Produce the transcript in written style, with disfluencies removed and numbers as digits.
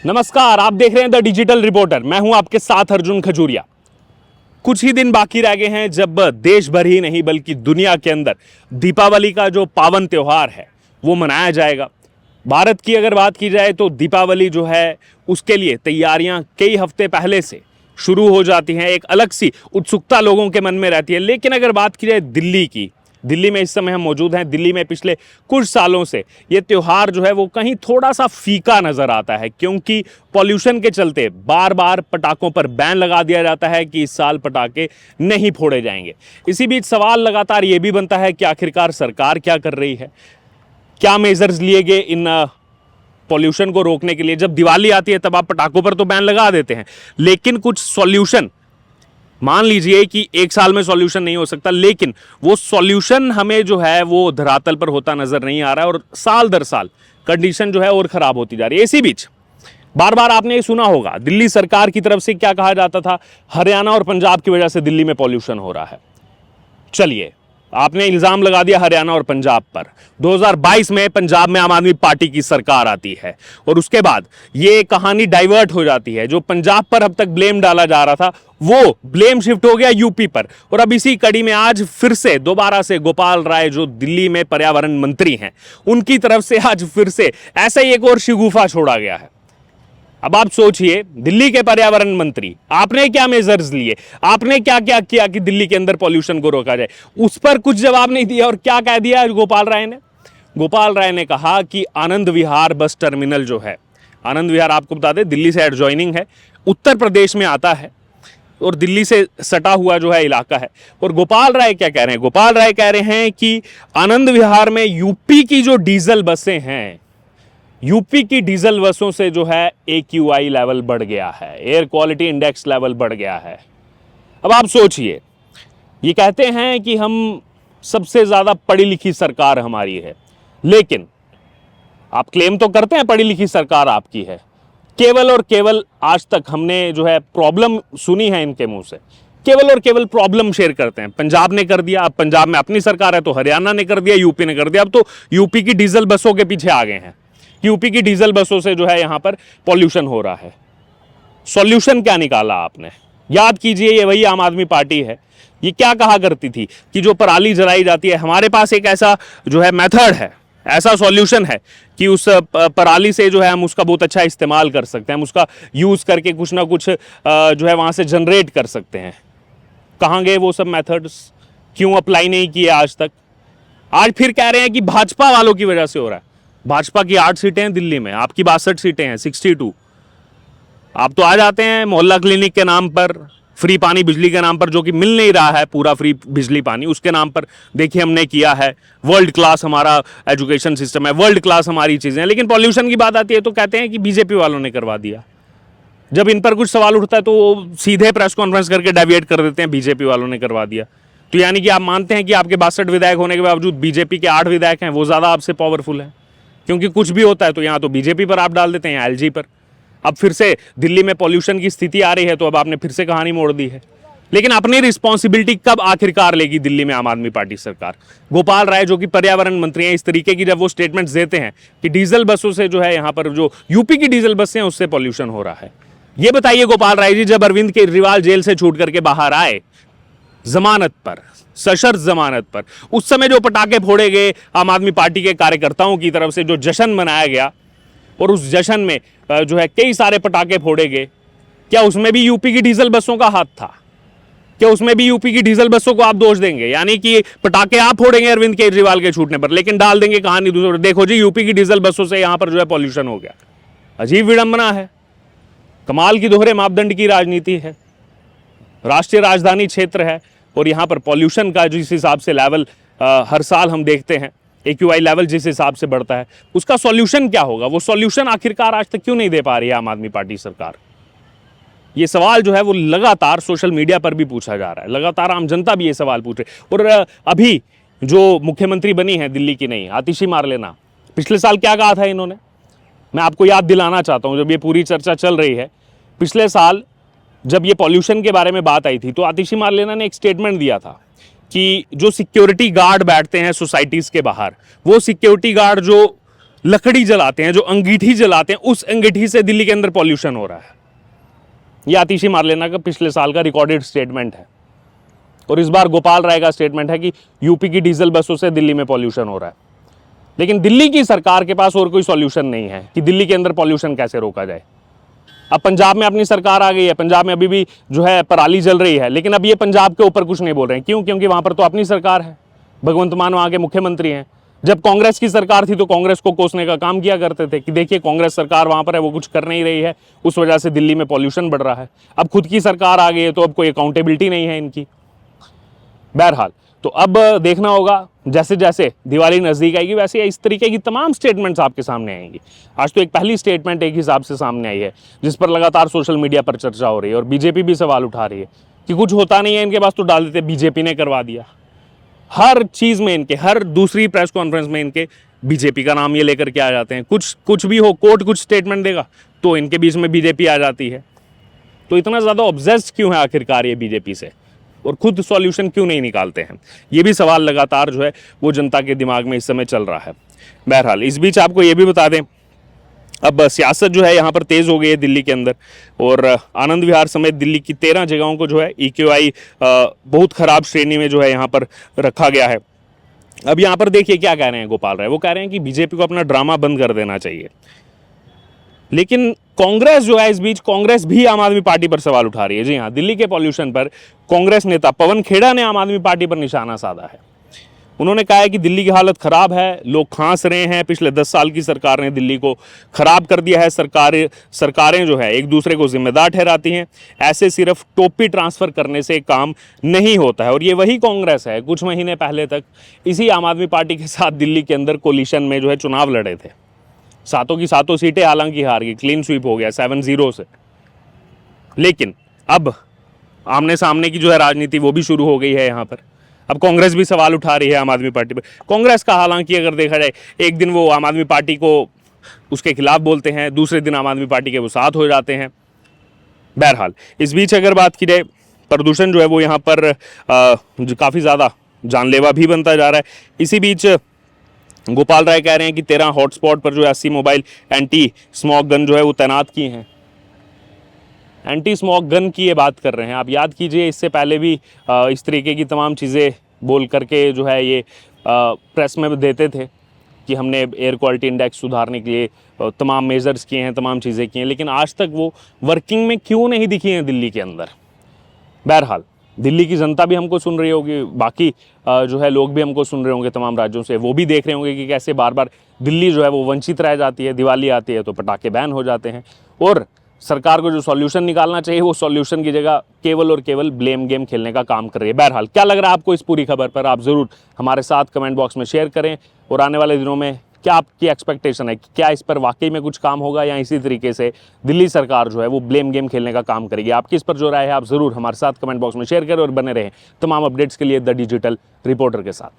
नमस्कार, आप देख रहे हैं द डिजिटल रिपोर्टर। मैं हूं आपके साथ अर्जुन खजूरिया। कुछ ही दिन बाकी रह गए हैं जब देश भर ही नहीं बल्कि दुनिया के अंदर दीपावली का जो पावन त्योहार है वो मनाया जाएगा। भारत की अगर बात की जाए तो दीपावली जो है उसके लिए तैयारियां कई हफ्ते पहले से शुरू हो जाती हैं। एक अलग सी उत्सुकता लोगों के मन में रहती है। लेकिन अगर बात की जाए दिल्ली की, दिल्ली में इस समय हम मौजूद हैं। दिल्ली में पिछले कुछ सालों से ये त्यौहार जो है वो कहीं थोड़ा सा फीका नज़र आता है, क्योंकि पॉल्यूशन के चलते बार बार पटाखों पर बैन लगा दिया जाता है कि इस साल पटाखे नहीं फोड़े जाएंगे। इसी बीच सवाल लगातार ये भी बनता है कि आखिरकार सरकार क्या कर रही है, क्या मेजर्स लिए गए इन पॉल्यूशन को रोकने के लिए। जब दिवाली आती है तब आप पटाखों पर तो बैन लगा देते हैं, लेकिन कुछ सॉल्यूशन, मान लीजिए कि एक साल में सॉल्यूशन नहीं हो सकता, लेकिन वो सॉल्यूशन हमें जो है वो धरातल पर होता नजर नहीं आ रहा है और साल दर साल कंडीशन जो है और खराब होती जा रही है। इसी बीच बार बार आपने ये सुना होगा, दिल्ली सरकार की तरफ से क्या कहा जाता था, हरियाणा और पंजाब की वजह से दिल्ली में पॉल्यूशन हो रहा है। चलिए, आपने इल्जाम लगा दिया हरियाणा और पंजाब पर। 2022 में पंजाब में आम आदमी पार्टी की सरकार आती है और उसके बाद ये कहानी डाइवर्ट हो जाती है। जो पंजाब पर अब तक ब्लेम डाला जा रहा था वो ब्लेम शिफ्ट हो गया यूपी पर। और अब इसी कड़ी में आज फिर से दोबारा से गोपाल राय, जो दिल्ली में पर्यावरण मंत्री हैं, उनकी तरफ से आज फिर से ऐसा ही एक और शिगुफा छोड़ा गया है। अब आप सोचिए, दिल्ली के पर्यावरण मंत्री, आपने क्या मेजर्स लिए, आपने क्या क्या किया कि दिल्ली के अंदर पॉल्यूशन को रोका जाए। उस पर कुछ जवाब नहीं दिया। और क्या कह दिया गोपाल राय ने? गोपाल राय ने कहा कि आनंद विहार बस टर्मिनल जो है, आनंद विहार आपको बता दें दिल्ली से एडजॉइनिंग है, उत्तर प्रदेश में आता है और दिल्ली से सटा हुआ जो है इलाका है। और गोपाल राय क्या कह रहे हैं? गोपाल राय कह रहे हैं कि आनंद विहार में यूपी की जो डीजल बसें हैं, यूपी की डीजल बसों से जो है AQI लेवल बढ़ गया है, एयर क्वालिटी इंडेक्स लेवल बढ़ गया है। अब आप सोचिए, ये कहते हैं कि हम सबसे ज़्यादा पढ़ी लिखी सरकार हमारी है, लेकिन आप क्लेम तो करते हैं पढ़ी लिखी सरकार आपकी है, केवल और केवल आज तक हमने जो है प्रॉब्लम सुनी है इनके मुंह से। केवल और केवल प्रॉब्लम शेयर करते हैं। पंजाब ने कर दिया, अब पंजाब में अपनी सरकार है तो हरियाणा ने कर दिया, यूपी ने कर दिया। अब तो यूपी की डीजल बसों के पीछे आ गए हैं। यूपी की डीजल बसों से जो है यहां पर पॉल्यूशन हो रहा है। सॉल्यूशन क्या निकाला आपने? याद कीजिए, ये वही आम आदमी पार्टी है। ये क्या कहा करती थी कि जो पराली जलाई जाती है, हमारे पास एक ऐसा जो है मेथड है, ऐसा सॉल्यूशन है कि उस पराली से जो है हम उसका बहुत अच्छा इस्तेमाल कर सकते हैं, हम उसका यूज करके कुछ ना कुछ जो है वहां से जनरेट कर सकते हैं। कहां गए वो सब मेथड्स? क्यों अप्लाई नहीं किए आज तक? आज फिर कह रहे हैं कि भाजपा वालों की वजह से हो रहा है। भाजपा की 8 सीटें हैं दिल्ली में, आपकी 62 सीटें हैं, 62। आप तो आ जाते हैं मोहल्ला क्लिनिक के नाम पर, फ्री पानी बिजली के नाम पर, जो कि मिल नहीं रहा है पूरा फ्री बिजली पानी, उसके नाम पर देखिए हमने किया है। वर्ल्ड क्लास हमारा एजुकेशन सिस्टम है, वर्ल्ड क्लास हमारी चीज़ें हैं। लेकिन पॉल्यूशन की बात आती है तो कहते हैं कि बीजेपी वालों ने करवा दिया। जब इन पर कुछ सवाल उठता है तो वो सीधे प्रेस कॉन्फ्रेंस करके डेविएट कर देते हैं, बीजेपी वालों ने करवा दिया। तो यानी कि आप मानते हैं कि आपके 62 विधायक होने के बावजूद बीजेपी के 8 विधायक हैं, वो ज़्यादा आपसे पावरफुल है। क्योंकि कुछ भी होता है तो यहाँ तो बीजेपी पर आप डाल देते हैं, एलजी पर। अब फिर से दिल्ली में पॉल्यूशन की स्थिति आ रही है तो अब आपने फिर से कहानी मोड़ दी है। लेकिन अपनी रिस्पॉन्सिबिलिटी कब आखिरकार लेगी दिल्ली में आम आदमी पार्टी सरकार? गोपाल राय जो कि पर्यावरण मंत्री हैं, इस तरीके की जब वो स्टेटमेंट्स देते हैं कि डीजल बसों से जो है यहाँ पर जो यूपी की डीजल बसें हैं उससे पॉल्यूशन हो रहा है। ये बताइए गोपाल राय जी, जब अरविंद केजरीवाल जेल से छूट करके बाहर आए जमानत पर, सशर्त जमानत पर, उस समय जो पटाखे फोड़े गए आम आदमी पार्टी के कार्यकर्ताओं की तरफ से, जो जश्न मनाया गया और उस जश्न में जो है कई सारे पटाखे फोड़े गए, क्या उसमें भी यूपी की डीजल बसों का हाथ था? क्या उसमें भी यूपी की डीजल बसों को आप दोष देंगे? यानी कि पटाखे आप फोड़ेंगे अरविंद केजरीवाल के छूटने पर, लेकिन डाल देंगे कहानी दूसरे, देखो जी यूपी की डीजल बसों से यहां पर जो है पॉल्यूशन हो गया। अजीब विडंबना है, कमाल की दोहरे मापदंड की राजनीति है। राष्ट्रीय राजधानी क्षेत्र है और यहाँ पर पॉल्यूशन का जिस हिसाब से लेवल हर साल हम देखते हैं, AQI लेवल जिस हिसाब से बढ़ता है, उसका सॉल्यूशन क्या होगा? वो सॉल्यूशन आखिरकार आज तक क्यों नहीं दे पा रही है आम आदमी पार्टी सरकार? ये सवाल जो है वो लगातार सोशल मीडिया पर भी पूछा जा रहा है, लगातार आम जनता भी ये सवाल पूछ रही है। और अभी जो मुख्यमंत्री बनी है दिल्ली की नई, आतिशी मारलेना, पिछले साल क्या कहा था इन्होंने? मैं आपको याद दिलाना चाहता हूँ, जब ये पूरी चर्चा चल रही है, पिछले साल जब ये पॉल्यूशन के बारे में बात आई थी तो आतिशी मारलेना ने एक स्टेटमेंट दिया था कि जो सिक्योरिटी गार्ड बैठते हैं सोसाइटीज़ के बाहर, वो सिक्योरिटी गार्ड जो लकड़ी जलाते हैं, जो अंगीठी जलाते हैं, उस अंगीठी से दिल्ली के अंदर पॉल्यूशन हो रहा है। ये आतिशी मारलेना का पिछले साल का रिकॉर्डेड स्टेटमेंट है। और इस बार गोपाल राय का स्टेटमेंट है कि यूपी की डीजल बसों से दिल्ली में पॉल्यूशन हो रहा है। लेकिन दिल्ली की सरकार के पास और कोई सॉल्यूशन नहीं है कि दिल्ली के अंदर पॉल्यूशन कैसे रोका जाए। अब पंजाब में अपनी सरकार आ गई है, पंजाब में अभी भी जो है पराली जल रही है, लेकिन अब ये पंजाब के ऊपर कुछ नहीं बोल रहे हैं। क्यों? क्योंकि वहां पर तो अपनी सरकार है, भगवंत मान वहां के मुख्यमंत्री हैं। जब कांग्रेस की सरकार थी तो कांग्रेस को कोसने का काम किया करते थे कि देखिए कांग्रेस सरकार वहां पर है, वो कुछ कर नहीं रही है, उस वजह से दिल्ली में पॉल्यूशन बढ़ रहा है। अब खुद की सरकार आ गई है तो अब कोई अकाउंटेबिलिटी नहीं है इनकी। बहरहाल तो अब देखना होगा, जैसे जैसे दिवाली नजदीक आएगी वैसे इस तरीके की तमाम स्टेटमेंट्स आपके सामने आएंगी। आज तो एक पहली स्टेटमेंट एक हिसाब से सामने आई है जिस पर लगातार सोशल मीडिया पर चर्चा हो रही है और बीजेपी भी सवाल उठा रही है कि कुछ होता नहीं है इनके पास तो डाल देते, बीजेपी ने करवा दिया। हर चीज में इनके, हर दूसरी प्रेस कॉन्फ्रेंस में इनके बीजेपी का नाम ये लेकर के आ जाते हैं। कुछ भी हो, कोर्ट कुछ स्टेटमेंट देगा तो इनके बीच में बीजेपी आ जाती है। तो इतना ज्यादा ऑब्सेस्ड क्यों है आखिरकार ये बीजेपी से, और खुद सॉल्यूशन क्यों नहीं निकालते हैं? ये भी सवाल लगातार जो है वो जनता के दिमाग में इस समय चल रहा है। बहरहाल इस बीच आपको ये भी बता दें, अब सियासत जो है यहाँ पर तेज हो गई है दिल्ली के अंदर, और आनंद विहार समेत दिल्ली की 13 जगहों को जो है EQI बहुत खराब श्रेणी में जो है यहाँ पर रखा गया है। अब यहाँ पर देखिए क्या कह रहे हैं गोपाल राय, वो कह रहे हैं कि बीजेपी को अपना ड्रामा बंद कर देना चाहिए। लेकिन कांग्रेस जो है, इस बीच कांग्रेस भी आम आदमी पार्टी पर सवाल उठा रही है। जी हाँ, दिल्ली के पॉल्यूशन पर कांग्रेस नेता पवन खेड़ा ने आम आदमी पार्टी पर निशाना साधा है। उन्होंने कहा है कि दिल्ली की हालत खराब है, लोग खांस रहे हैं, पिछले 10 साल की सरकार ने दिल्ली को खराब कर दिया है। सरकारें जो है एक दूसरे को जिम्मेदार ठहराती हैं, ऐसे सिर्फ टोपी ट्रांसफर करने से काम नहीं होता है। और ये वही कांग्रेस है कुछ महीने पहले तक इसी आम आदमी पार्टी के साथ दिल्ली के अंदर कोलिशन में जो है चुनाव लड़े थे। सातों की सातों सीटें हालांकि हार गई, क्लीन स्वीप हो गया 7-0 से। लेकिन अब आमने सामने की जो है राजनीति वो भी शुरू हो गई है यहाँ पर। अब कांग्रेस भी सवाल उठा रही है आम आदमी पार्टी पर। कांग्रेस का हालांकि अगर देखा जाए, एक दिन वो आम आदमी पार्टी को उसके खिलाफ बोलते हैं, दूसरे दिन आम आदमी पार्टी के वो साथ हो जाते हैं। बहरहाल इस बीच अगर बात की जाए, प्रदूषण जो है वो यहाँ पर काफ़ी ज़्यादा जानलेवा भी बनता जा रहा है। इसी बीच गोपाल राय कह रहे हैं कि 13 हॉटस्पॉट पर जो है 80 मोबाइल एंटी स्मॉग गन जो है वो तैनात किए हैं। एंटी स्मॉग गन की ये बात कर रहे हैं। आप याद कीजिए, इससे पहले भी इस तरीके की तमाम चीज़ें बोल करके जो है ये प्रेस में देते थे कि हमने एयर क्वालिटी इंडेक्स सुधारने के लिए तमाम मेजर्स किए हैं, तमाम चीज़ें की हैं, लेकिन आज तक वो वर्किंग में क्यों नहीं दिखी हैं दिल्ली के अंदर? बहरहाल दिल्ली की जनता भी हमको सुन रही होगी, बाकी जो है लोग भी हमको सुन रहे होंगे तमाम राज्यों से, वो भी देख रहे होंगे कि कैसे बार बार दिल्ली जो है वो वंचित रह जाती है। दिवाली आती है तो पटाखे बैन हो जाते हैं, और सरकार को जो सॉल्यूशन निकालना चाहिए वो सॉल्यूशन की जगह केवल और केवल ब्लेम गेम खेलने का काम कर रही है। बहरहाल क्या लग रहा है आपको इस पूरी खबर पर? आप ज़रूर हमारे साथ कमेंट बॉक्स में शेयर करें, और आने वाले दिनों में क्या आपकी एक्सपेक्टेशन है कि क्या इस पर वाकई में कुछ काम होगा, या इसी तरीके से दिल्ली सरकार जो है वो ब्लेम गेम खेलने का काम करेगी? आपकी इस पर जो राय है आप ज़रूर हमारे साथ कमेंट बॉक्स में शेयर करें, और बने रहें तमाम अपडेट्स के लिए द डिजिटल रिपोर्टर के साथ।